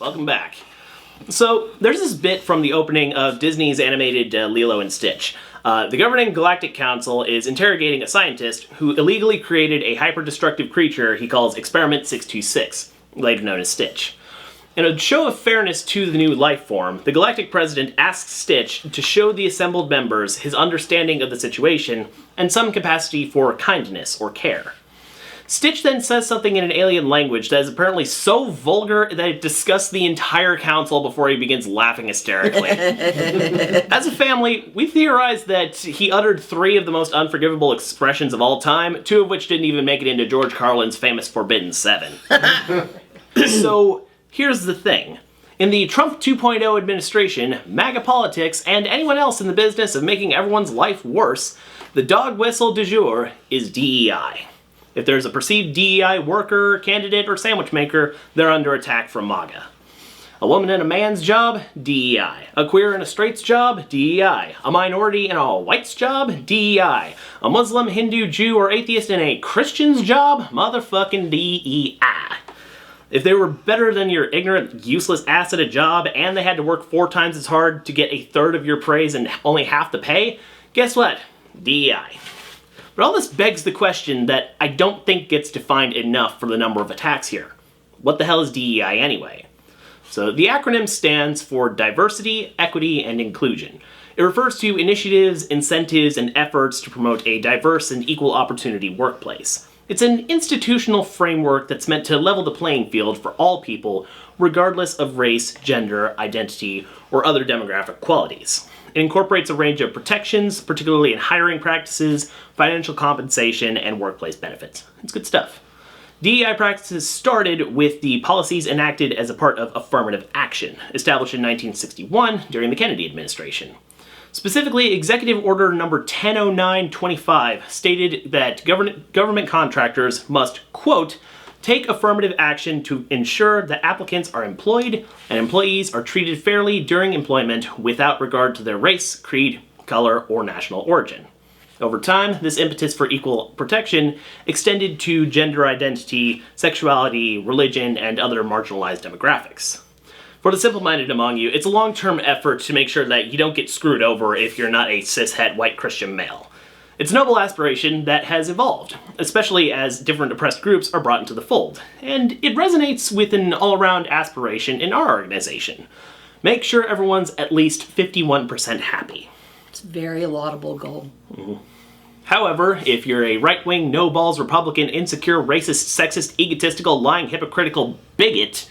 Welcome back. So, there's this bit from the opening of Disney's animated Lilo and Stitch. The governing Galactic Council is interrogating a scientist who illegally created a hyper-destructive creature he calls Experiment 626, later known as Stitch. In a show of fairness to the new life form, the Galactic President asks Stitch to show the assembled members his understanding of the situation and some capacity for kindness or care. Stitch then says something in an alien language that is apparently so vulgar that it disgusts the entire council before he begins laughing hysterically. As a family, we theorize that he uttered 3 of the most unforgivable expressions of all time, 2 of which didn't even make it into George Carlin's famous Forbidden 7. So, here's the thing. In the Trump 2.0 administration, MAGA politics, and anyone else in the business of making everyone's life worse, the dog whistle du jour is DEI. If there's a perceived DEI worker, candidate, or sandwich maker, they're under attack from MAGA. A woman in a man's job? DEI. A queer in a straight's job? DEI. A minority in a white's job? DEI. A Muslim, Hindu, Jew, or atheist in a Christian's job? Motherfucking DEI. If they were better than your ignorant, useless ass at a job, and they had to work 4 times as hard to get a third of your praise and only half the pay, guess what? DEI. But all this begs the question that I don't think gets defined enough for the number of attacks here. What the hell is DEI anyway? So the acronym stands for Diversity, Equity, and Inclusion. It refers to initiatives, incentives, and efforts to promote a diverse and equal opportunity workplace. It's an institutional framework that's meant to level the playing field for all people, regardless of race, gender, identity, or other demographic qualities. It incorporates a range of protections, particularly in hiring practices, financial compensation, and workplace benefits. It's good stuff. DEI practices started with the policies enacted as a part of affirmative action, established in 1961 during the Kennedy administration. Specifically, Executive Order number 100925 stated that government contractors must, quote, take affirmative action to ensure that applicants are employed and employees are treated fairly during employment without regard to their race, creed, color, or national origin. Over time, this impetus for equal protection extended to gender identity, sexuality, religion, and other marginalized demographics. For the simple-minded among you, it's a long-term effort to make sure that you don't get screwed over if you're not a cis-het white Christian male. It's a noble aspiration that has evolved, especially as different oppressed groups are brought into the fold, and it resonates with an all-around aspiration in our organization. Make sure everyone's at least 51% happy. It's a very laudable goal. Mm-hmm. However, if you're a right-wing, no-balls Republican, insecure, racist, sexist, egotistical, lying, hypocritical bigot,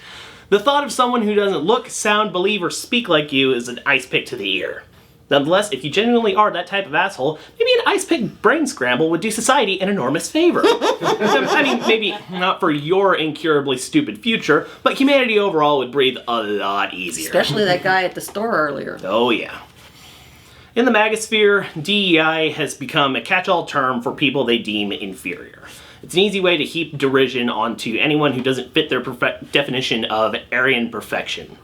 the thought of someone who doesn't look, sound, believe, or speak like you is an ice pick to the ear. Nonetheless, if you genuinely are that type of asshole, maybe an ice pick brain scramble would do society an enormous favor. I mean, maybe not for your incurably stupid future, but humanity overall would breathe a lot easier. Especially that guy at the store earlier. Oh yeah. In the magosphere, DEI has become a catch-all term for people they deem inferior. It's an easy way to heap derision onto anyone who doesn't fit their definition of Aryan perfection.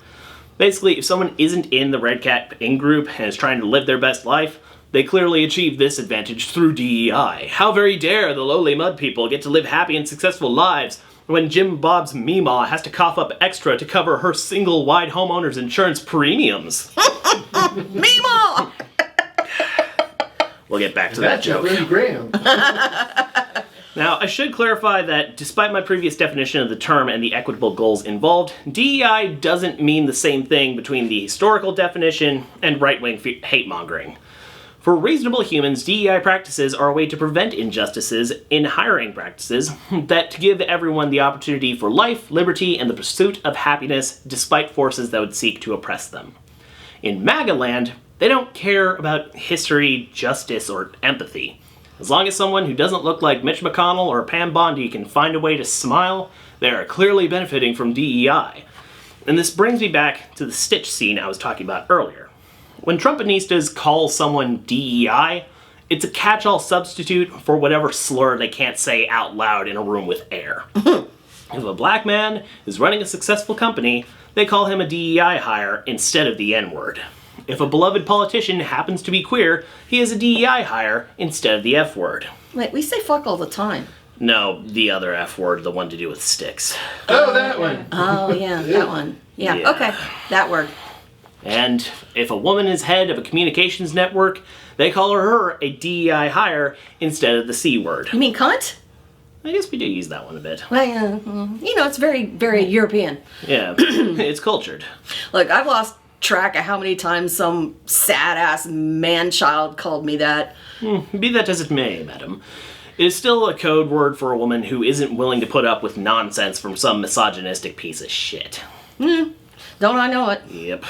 Basically, if someone isn't in the Red Cat in-group and is trying to live their best life, they clearly achieve this advantage through DEI. How very dare the lowly mud people get to live happy and successful lives when Jim Bob's Meemaw has to cough up extra to cover her single-wide homeowner's insurance premiums. Meemaw! We'll get back to that joke. That's Graham. Now, I should clarify that despite my previous definition of the term and the equitable goals involved, DEI doesn't mean the same thing between the historical definition and right-wing hate-mongering. For reasonable humans, DEI practices are a way to prevent injustices in hiring practices that to give everyone the opportunity for life, liberty, and the pursuit of happiness despite forces that would seek to oppress them. In MAGA land, they don't care about history, justice, or empathy. As long as someone who doesn't look like Mitch McConnell or Pam Bondi can find a way to smile, they are clearly benefiting from DEI. And this brings me back to the Stitch scene I was talking about earlier. When Trumpinistas call someone DEI, it's a catch-all substitute for whatever slur they can't say out loud in a room with air. If a black man is running a successful company, they call him a DEI hire instead of the N-word. If a beloved politician happens to be queer, he is a DEI hire instead of the F-word. Wait, we say fuck all the time. No, the other F-word, the one to do with sticks. Oh, that one. Oh, yeah, that one. Yeah, okay. That word. And if a woman is head of a communications network, they call her a DEI hire instead of the C word. You mean cunt? I guess we do use that one a bit. Well, it's very, very European. Yeah, it's cultured. Look, I've lost track of how many times some sad-ass man-child called me that. Be that as it may, madam, it is still a code word for a woman who isn't willing to put up with nonsense from some misogynistic piece of shit. Don't I know it? Yep.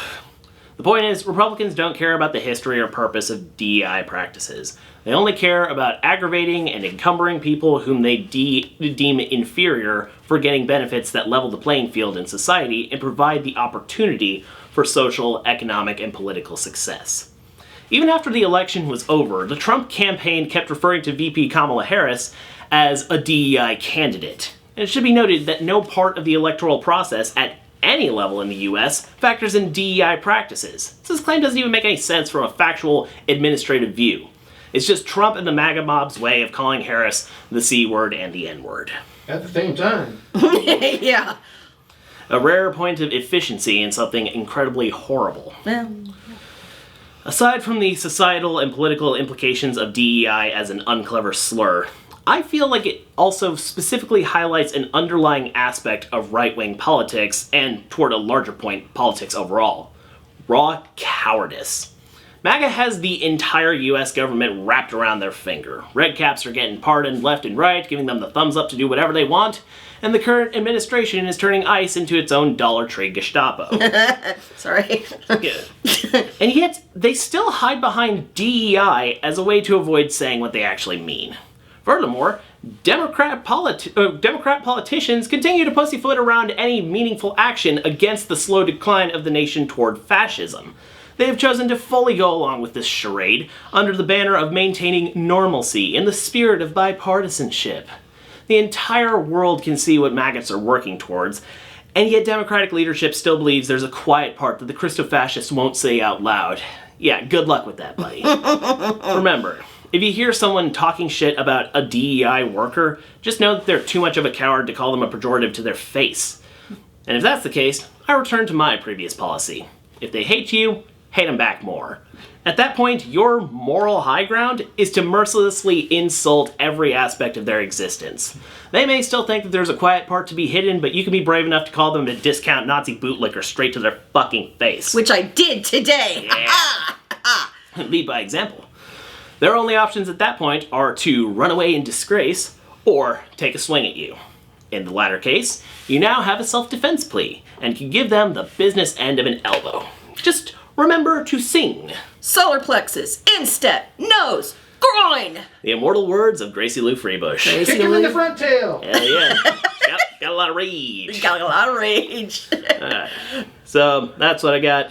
The point is, Republicans don't care about the history or purpose of DEI practices. They only care about aggravating and encumbering people whom they deem inferior for getting benefits that level the playing field in society and provide the opportunity for social, economic, and political success. Even after the election was over, the Trump campaign kept referring to VP Kamala Harris as a DEI candidate. And it should be noted that no part of the electoral process at any level in the US factors in DEI practices. So this claim doesn't even make any sense from a factual administrative view. It's just Trump and the MAGA mob's way of calling Harris the C word and the N word. At the same time. Yeah. A rare point of efficiency in something incredibly horrible. Well, Aside from the societal and political implications of DEI as an unclever slur, I feel like it also specifically highlights an underlying aspect of right-wing politics, and toward a larger point, politics overall. Raw cowardice. MAGA has the entire US government wrapped around their finger. Red caps are getting pardoned left and right, giving them the thumbs up to do whatever they want, and the current administration is turning ICE into its own Dollar Tree Gestapo. sorry. And yet, they still hide behind DEI as a way to avoid saying what they actually mean. Furthermore, Democrat politicians continue to pussyfoot around any meaningful action against the slow decline of the nation toward fascism. They have chosen to fully go along with this charade under the banner of maintaining normalcy in the spirit of bipartisanship. The entire world can see what maggots are working towards, and yet Democratic leadership still believes there's a quiet part that the Christo-fascists won't say out loud. Yeah, good luck with that, buddy. Remember, if you hear someone talking shit about a DEI worker, just know that they're too much of a coward to call them a pejorative to their face. And if that's the case, I return to my previous policy. If they hate you, hate them back more. At that point, your moral high ground is to mercilessly insult every aspect of their existence. They may still think that there's a quiet part to be hidden, but you can be brave enough to call them a discount Nazi bootlicker straight to their fucking face. Which I did today. Yeah. Lead by example. Their only options at that point are to run away in disgrace or take a swing at you. In the latter case, you now have a self-defense plea and can give them the business end of an elbow. Just remember to sing. Solar plexus, instep, nose, groin. The immortal words of Gracie Lou Freebush. Kick him in the front tail. Hell yeah. got a lot of rage. Got a lot of rage. Alright. So, that's what I got.